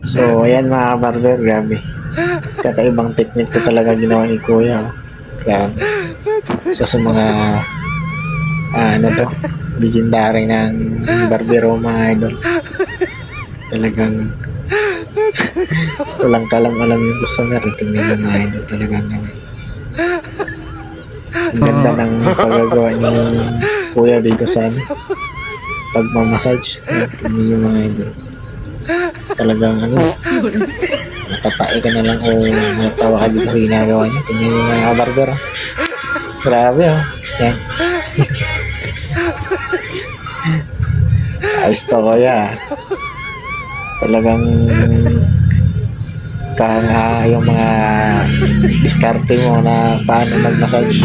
So, ayan mga barber, grabe. Kakaibang technique ko talaga ginawa ni Kuya. Oh. Grabe. So, sa mga, ano to, legendary ng barbero mga idol. Talagang, walang kalam-alam yung customer. Tingnan yung mga idol talagang naman. Ang ganda ng pagagawa ni Kuya dito sa ano, pagmamassage. Tingnan yung mga idol. Talagang ano, natatai ka na lang o natawa ka dito sa ginagawa niya. Tingnan yung mga barber. Oh. Grabe oh. Yan. Ayos to Kuya. Talagang yung mga diskarte mo na paano mag-massage.